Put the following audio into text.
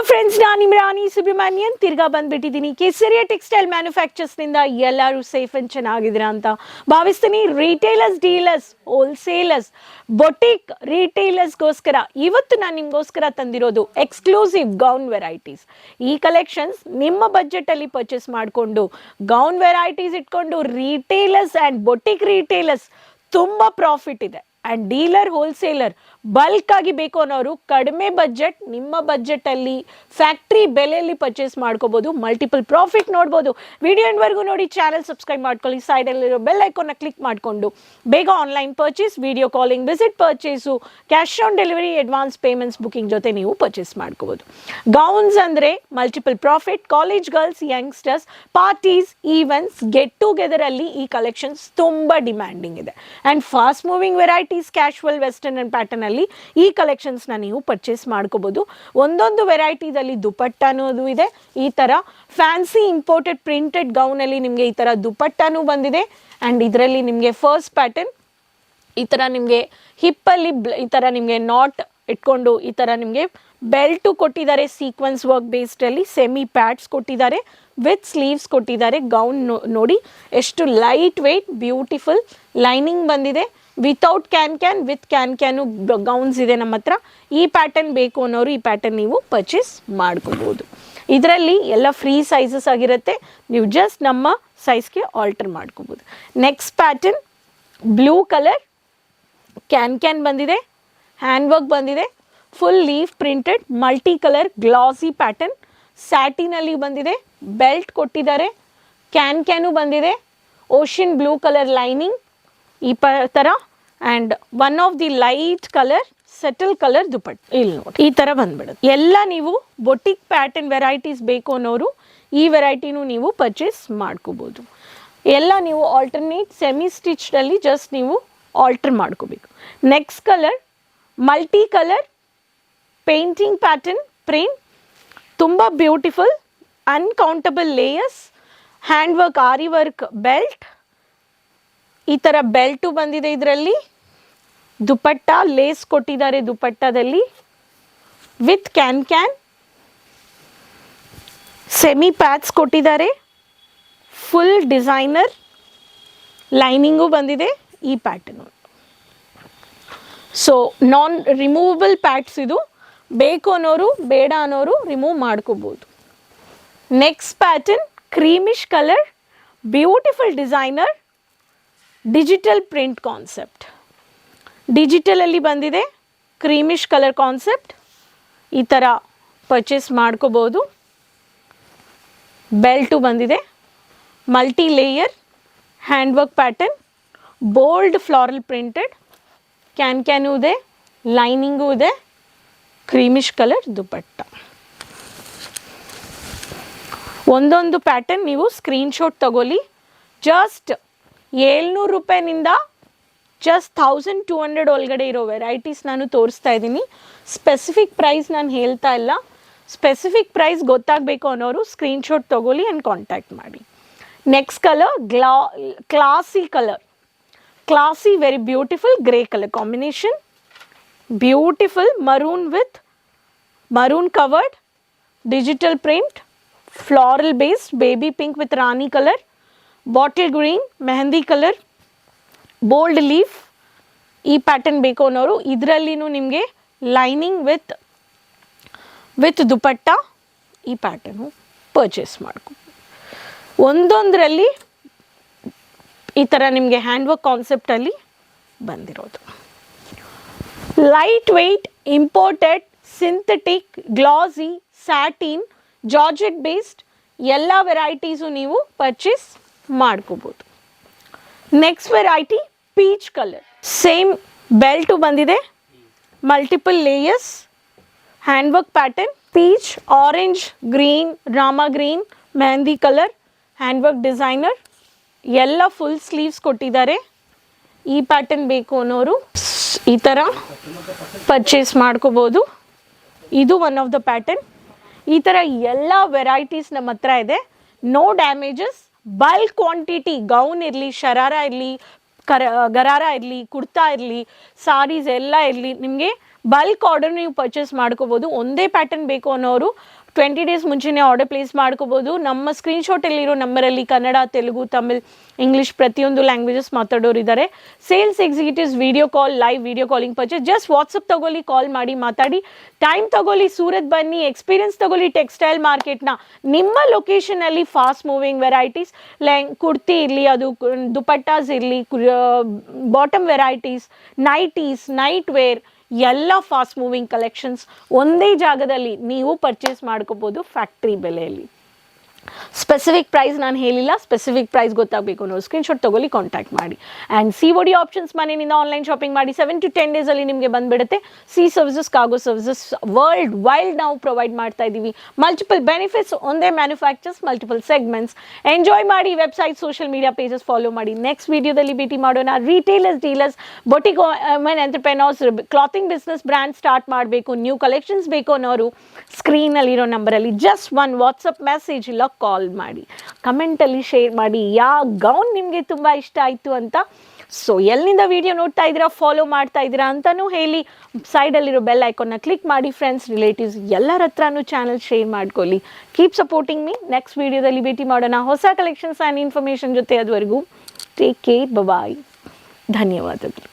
Dear friends, ನಾನು ನಿಮ್ಮ ರಾಣಿ ಸುಬ್ರಹ್ಮಣ್ಯನ್ ತಿರ್ಗಾ ಬಂದ್ಬಿಟ್ಟಿದ್ದೀನಿ. ಕೇಸರಿಯ ಟೆಕ್ಸ್ಟೈಲ್ ಮ್ಯಾನುಫ್ಯಾಕ್ಚರ್ಸ್ನಿಂದ ಎಲ್ಲರೂ ಸೇಫ್ ಆ್ಯಂಡ್ ಚೆನ್ನಾಗಿದ್ದೀರಾ ಅಂತ ಭಾವಿಸ್ತೀನಿ. ರಿಟೇಲರ್ಸ್, ಡೀಲರ್ಸ್, ಹೋಲ್ಸೇಲರ್ಸ್, ಬೊಟಿಕ್ ರಿಟೇಲರ್ಸ್ಗೋಸ್ಕರ ಇವತ್ತು ನಾನು ನಿಮಗೋಸ್ಕರ ತಂದಿರೋದು ಎಕ್ಸ್ಕ್ಲೂಸಿವ್ ಗೌನ್ ವೆರೈಟೀಸ್. ಈ ಕಲೆಕ್ಷನ್ಸ್ ನಿಮ್ಮ ಬಜೆಟಲ್ಲಿ ಪರ್ಚೇಸ್ ಮಾಡಿಕೊಂಡು ಗೌನ್ ವೆರೈಟೀಸ್ ಇಟ್ಕೊಂಡು ರಿಟೇಲರ್ಸ್ ಆ್ಯಂಡ್ ಬೊಟಿಕ್ ರಿಟೇಲರ್ಸ್ ತುಂಬ ಪ್ರಾಫಿಟ್ ಇದೆ. ಆ್ಯಂಡ್ ಡೀಲರ್, ಹೋಲ್ಸೇಲರ್ ಬಲ್ಕ್ ಆಗಿ ಬೇಕು ಅನ್ನೋರು ಕಡಿಮೆ ಬಜೆಟ್, ನಿಮ್ಮ ಬಜೆಟಲ್ಲಿ ಫ್ಯಾಕ್ಟ್ರಿ ಬೆಲೆಯಲ್ಲಿ ಪರ್ಚೇಸ್ ಮಾಡ್ಕೋಬೋದು. ಮಲ್ಟಿಪಲ್ ಪ್ರಾಫಿಟ್ ನೋಡ್ಬೋದು. ವಿಡಿಯೋ ಎಂಡ್ವರೆಗೂ ನೋಡಿ, ಚಾನಲ್ ಸಬ್ಸ್ಕ್ರೈಬ್ ಮಾಡ್ಕೊಳ್ಳಿ. ಸೈಡಲ್ಲಿರೋ ಬೆಲ್ ಐಕಾನ್ನ ಕ್ಲಿಕ್ ಮಾಡಿಕೊಂಡು ಬೇಗ online purchase, video calling, visit purchase, cash on delivery, advance payments, booking ಜೊತೆ ನೀವು ಪರ್ಚೇಸ್ ಮಾಡ್ಕೋಬೋದು. ಗೌನ್ಸ್ ಅಂದರೆ multiple profit. College girls, youngsters, parties, events, get ಟುಗೆದರಲ್ಲಿ ಈ ಕಲೆಕ್ಷನ್ಸ್ ತುಂಬ ಡಿಮ್ಯಾಂಡಿಂಗ್ ಇದೆ. And fast moving varieties, casual, western and pattern ಅಲ್ಲಿ ಈ ಕಲೆಕ್ಷನ್ಸ್ನ ನೀವು ಪರ್ಚೇಸ್ ಮಾಡ್ಕೋಬಹುದು. ಒಂದೊಂದು ವೆರೈಟಿದಲ್ಲಿ ದುಪಟ್ಟಾನೂ ಇದೆ. ಈ ತರ ಫ್ಯಾನ್ಸಿ ಇಂಪೋರ್ಟೆಡ್ ಪ್ರಿಂಟೆಡ್ ಗೌನ್ ಅಲ್ಲಿ ನಿಮಗೆ ಈ ತರ ದುಪಟ್ಟಾನೂ ಬಂದಿದೆ. ಅಂಡ್ ಇದರಲ್ಲಿ ನಿಮಗೆ ಫಸ್ಟ್ ಪ್ಯಾಟರ್ನ್ ಈ ತರ ನಿಮಗೆ ಹಿಪ್ಪಲ್ಲಿ ಈ ತರ ನಿಮಗೆ ನಾಟ್ ಇಟ್ಕೊಂಡು ಈ ತರ ನಿಮಗೆ ಬೆಲ್ಟು ಕೊಟ್ಟಿದ್ದಾರೆ. ಸೀಕ್ವೆನ್ಸ್ ವರ್ಕ್ ಬೇಸ್ಡ್ ಅಲ್ಲಿ ಸೆಮಿ ಪ್ಯಾಡ್ಸ್ ಕೊಟ್ಟಿದ್ದಾರೆ, ವಿತ್ ಸ್ಲೀವ್ಸ್ ಕೊಟ್ಟಿದ್ದಾರೆ. ಗೌನ್ ನೋಡಿ ಎಷ್ಟು ಲೈಟ್ ವೆಯ್ಟ್, ಬ್ಯೂಟಿಫುಲ್ ಲೈನಿಂಗ್ ಬಂದಿದೆ. Without can with can gowns ಇದೆ ನಮ್ಮ ಹತ್ರ. ಈ ಪ್ಯಾಟರ್ನ್ ಬೇಕು ಅನ್ನೋರು ಈ ಪ್ಯಾಟರ್ನ್ ನೀವು ಪರ್ಚೇಸ್ ಮಾಡ್ಕೋಬೋದು. ಇದರಲ್ಲಿ ಎಲ್ಲ ಫ್ರೀ ಸೈಜಸ್ ಆಗಿರುತ್ತೆ. ನೀವು ಜಸ್ಟ್ ನಮ್ಮ ಸೈಜ್ಗೆ ಆಲ್ಟರ್ ಮಾಡ್ಕೋಬೋದು. Next pattern blue colour can ಬಂದಿದೆ, ಹ್ಯಾಂಡ್ ವರ್ಕ್ ಬಂದಿದೆ, full leaf printed multi colour glossy pattern, ಸ್ಯಾಟಿನಲ್ಲಿ ಬಂದಿದೆ, ಬೆಲ್ಟ್ ಕೊಟ್ಟಿದ್ದಾರೆ, ಕ್ಯಾನು ಬಂದಿದೆ, ಓಷನ್ ಬ್ಲೂ ಕಲರ್ ಲೈನಿಂಗ್ ಈ ಥರ. And one of the light colour settle colour dupatta ಇಲ್ಲಿ ನೋಡಿ ಈ ಥರ ಬಂದ್ಬಿಡುತ್ತೆ. ಎಲ್ಲ ನೀವು ಬೊಟಿಕ್ ಪ್ಯಾಟರ್ನ್ ವೆರೈಟೀಸ್ ಬೇಕು ಅನ್ನೋರು ಈ ವೆರೈಟಿನೂ ನೀವು ಪರ್ಚೇಸ್ ಮಾಡ್ಕೋಬೋದು. ಎಲ್ಲ ನೀವು ಆಲ್ಟರ್ನೇಟ್ ಸೆಮಿ ಸ್ಟಿಚ್ಡಲ್ಲಿ ಜಸ್ಟ್ ನೀವು ಆಲ್ಟರ್ ಮಾಡ್ಕೋಬೇಕು. Next colour multi colour painting pattern print, ತುಂಬ beautiful, uncountable layers, hand work, aari work, belt ಈ ಥರ ಬೆಲ್ಟು ಬಂದಿದೆ. ಇದರಲ್ಲಿ ದುಪಟ್ಟ ಲೇಸ್ ಕೊಟ್ಟಿದ್ದಾರೆ. ದುಪಟ್ಟದಲ್ಲಿ ವಿತ್ ಕ್ಯಾನ್ ಸೆಮಿ ಪ್ಯಾಡ್ಸ್ ಕೊಟ್ಟಿದ್ದಾರೆ. ಫುಲ್ ಡಿಸೈನರ್ ಲೈನಿಂಗು ಬಂದಿದೆ ಈ pattern. So non removable pads ಇದು. ಬೇಕು ಅನ್ನೋರು, ಬೇಡ ಅನ್ನೋರು ರಿಮೂವ್ ಮಾಡ್ಕೋಬೋದು. Next pattern creamish colour, beautiful designer, digital print concept. ಡಿಜಿಟಲಲ್ಲಿ ಬಂದಿದೆ, ಕ್ರೀಮಿಶ್ ಕಲರ್ ಕಾನ್ಸೆಪ್ಟ್. ಈ ಥರ ಪರ್ಚೇಸ್ ಮಾಡ್ಕೋಬೋದು. ಬೆಲ್ಟು ಬಂದಿದೆ, multi layer, hand work pattern, bold floral printed, can ಇದೆ, ಲೈನಿಂಗು ಇದೆ, ಕ್ರೀಮಿಶ್ ಕಲರ್ ದುಪಟ್ಟ. ಒಂದೊಂದು ಪ್ಯಾಟರ್ನ್ ನೀವು ಸ್ಕ್ರೀನ್ಶಾಟ್ ತಗೊಳ್ಳಿ. ಜಸ್ಟ್ 700 ರೂಪಾಯಿನಿಂದ ಜಸ್ಟ್ 1200 ಒಳಗಡೆ ಇರೋ ವೆರೈಟೀಸ್ ನಾನು ತೋರಿಸ್ತಾ ಇದ್ದೀನಿ. ಸ್ಪೆಸಿಫಿಕ್ ಪ್ರೈಸ್ ನಾನು ಹೇಳ್ತಾ ಇಲ್ಲ. ಸ್ಪೆಸಿಫಿಕ್ ಪ್ರೈಸ್ ಗೊತ್ತಾಗಬೇಕು ಅನ್ನೋರು ಸ್ಕ್ರೀನ್ಶಾಟ್ ತಗೊಳ್ಳಿ ಆ್ಯಂಡ್ ಕಾಂಟ್ಯಾಕ್ಟ್ ಮಾಡಿ. Next colour classy colour, classy very beautiful grey colour combination, beautiful maroon with maroon covered, digital print, floral based, baby pink with ರಾಣಿ colour, bottle green, mehndi colour, bold leaf. ಈ pattern ಬೇಕು ಅನ್ನೋರು ಇದರಲ್ಲಿನೂ ನಿಮಗೆ lining with dupatta ಈ pattern purchase ಮಾಡ್ಕೊ. ಒಂದೊಂದರಲ್ಲಿ ಈ ಥರ ನಿಮಗೆ ಹ್ಯಾಂಡ್ ವರ್ಕ್ ಕಾನ್ಸೆಪ್ಟಲ್ಲಿ ಬಂದಿರೋದು. Light weight, imported, synthetic, glossy, satin, georgette based ಎಲ್ಲ ವೆರೈಟೀಸು ನೀವು ಪರ್ಚೇಸ್ ಮಾಡ್ಕೋಬೋದು. Next variety peach colour, same belt ಬಂದಿದೆ, multiple layers, hand work pattern, peach, orange, green, Rama green, mehndi colour, hand work designer, ಎಲ್ಲ full sleeves ಕೊಟ್ಟಿದ್ದಾರೆ. ಈ pattern ಬೇಕು ಅನ್ನೋರು ಈ ಥರ ಪರ್ಚೇಸ್ ಮಾಡ್ಕೋಬೋದು. ಇದು ಒನ್ ಆಫ್ ದ ಪ್ಯಾಟರ್ನ್. ಈ ಥರ ಎಲ್ಲ ವೆರೈಟೀಸ್ ನಮ್ಮ ಹತ್ರ ಇದೆ. No damages, bulk quantity, gown ಇರಲಿ, ಶರಾರ ಇರಲಿ, ಗರಾರ ಇರಲಿ, ಕುರ್ತಾ ಇರಲಿ, ಸಾರೀಸ್ ಎಲ್ಲ ಇರಲಿ, ನಿಮಗೆ ಬಲ್ಕ್ ಆರ್ಡರ್ ನೀವು ಪರ್ಚೇಸ್ ಮಾಡ್ಕೋಬೋದು. ಒಂದೇ ಪ್ಯಾಟರ್ನ್ ಬೇಕು ಅನ್ನೋರು 20 ಡೇಸ್ ಮುಂಚೆನೇ ಆರ್ಡರ್ ಪ್ಲೇಸ್ ಮಾಡ್ಕೋಬೋದು. ನಮ್ಮ ಸ್ಕ್ರೀನ್ಶಾಟಲ್ಲಿರೋ ನಂಬರಲ್ಲಿ ಕನ್ನಡ, ತೆಲುಗು, ತಮಿಳ್, ಇಂಗ್ಲೀಷ್ ಪ್ರತಿಯೊಂದು ಲ್ಯಾಂಗ್ವೇಜಸ್ ಮಾತಾಡೋರು ಇದ್ದಾರೆ. Sales executives video call, live video calling purchase. Just WhatsApp ತಗೊಳ್ಳಿ, ಕಾಲ್ ಮಾಡಿ ಮಾತಾಡಿ. ಟೈಮ್ ತಗೊಳ್ಳಿ, ಸೂರತ್ ಬನ್ನಿ, ಎಕ್ಸ್ಪೀರಿಯನ್ಸ್ ತಗೊಳ್ಳಿ ಟೆಕ್ಸ್ಟೈಲ್ ಮಾರ್ಕೆಟ್ನ. ನಿಮ್ಮ ಲೊಕೇಶನಲ್ಲಿ ಫಾಸ್ಟ್ ಮೂವಿಂಗ್ ವೆರೈಟೀಸ್, ಕುರ್ತಿ ಇರಲಿ, ಅದು ದುಪಟ್ಟಾಸ್ ಇರಲಿ, bottom varieties, nighties, night wear, ಎಲ್ಲ ಫಾಸ್ಟ್ ಮೂವಿಂಗ್ ಕಲೆಕ್ಷನ್ಸ್ ಒಂದೇ ಜಾಗದಲ್ಲಿ ನೀವು ಪರ್ಚೇಸ್ ಮಾಡ್ಕೋಬೋದು ಫ್ಯಾಕ್ಟ್ರಿ ಬೆಲೆಯಲ್ಲಿ. ಸ್ಪೆಸಿಫಿಕ್ ಪ್ರೈಸ್ ನಾನು ಹೇಳಿಲ್ಲ, ಸ್ಪೆಸಿಫಿಕ್ ಪ್ರೈಸ್ ಗೊತ್ತಾಗಬೇಕು ಅನ್ನೋ ಸ್ಕ್ರೀನ್ಶಾಟ್ ತಗೊಳ್ಳಿ, ಕಾಂಟ್ಯಾಕ್ಟ್ ಮಾಡಿ. ಆ್ಯಂಡ್ COD ಆಪ್ಷನ್ಸ್ ಮನೆಯಿಂದ ಆನ್ಲೈನ್ ಶಾಪಿಂಗ್ ಮಾಡಿ 7 to 10 ಡೇಸಲ್ಲಿ ನಿಮಗೆ ಬಂದುಬಿಡುತ್ತೆ. Services, cargo services world wild ನಾವು ಪ್ರೊವೈಡ್ ಮಾಡ್ತಾ ಇದ್ದೀವಿ. ಮಲ್ಟಿಪಲ್ ಬೆನಿಫಿಟ್ಸ್, ಒಂದೇ ಮ್ಯಾನುಫ್ಯಾಕ್ಚರ್ಸ್, ಮಲ್ಟಿಪಲ್ ಸೆಗ್ಮೆಂಟ್ಸ್. ಎಂಜಾಯ್ ಮಾಡಿ. Website, social media pages follow ಮಾಡಿ. ನೆಕ್ಸ್ಟ್ ವಿಡಿಯೋದಲ್ಲಿ ಭೇಟಿ ಮಾಡೋಣ. Retailers, dealers, boutique women entrepreneurs, clothing business brand start ಮಾಡಬೇಕು, ನ್ಯೂ ಕಲೆಕ್ಷನ್ಸ್ ಬೇಕು ಅನ್ನೋರು ಸ್ಕ್ರೀನಲ್ಲಿರೋ ನಂಬರಲ್ಲಿ ಜಸ್ಟ್ ಒನ್ ವಾಟ್ಸಪ್ ಮೆಸೇಜ್ ಇಲ್ಲ ಕಾಲ್ ಮಾಡಿ, ಕಮೆಂಟಲ್ಲಿ ಶೇರ್ ಮಾಡಿ ಯಾವ ಗೌನ್ ನಿಮಗೆ ತುಂಬ ಇಷ್ಟ ಆಯಿತು ಅಂತ. ಸೊ ಎಲ್ಲಿಂದ ವಿಡಿಯೋ ನೋಡ್ತಾ ಇದ್ದೀರಾ, ಫಾಲೋ ಮಾಡ್ತಾ ಇದ್ದೀರಾ ಅಂತಲೂ ಹೇಳಿ. ಸೈಡಲ್ಲಿರೋ ಬೆಲ್ ಐಕಾನ್ನ ಕ್ಲಿಕ್ ಮಾಡಿ. ಫ್ರೆಂಡ್ಸ್, ರಿಲೇಟಿವ್ಸ್ ಎಲ್ಲರ ಹತ್ರನೂ ಚಾನಲ್ ಶೇರ್ ಮಾಡ್ಕೊಳ್ಳಿ. Keep supporting me. ನೆಕ್ಸ್ಟ್ ವಿಡಿಯೋದಲ್ಲಿ ಭೇಟಿ ಮಾಡೋಣ ಹೊಸ ಕಲೆಕ್ಷನ್ಸ್ ಆ್ಯಂಡ್ ಇನ್ಫಾರ್ಮೇಷನ್ ಜೊತೆ. ಅದುವರೆಗೂ ಟೇಕ್ ಕೇರ್, ಬಾಯ್. ಧನ್ಯವಾದಗಳು.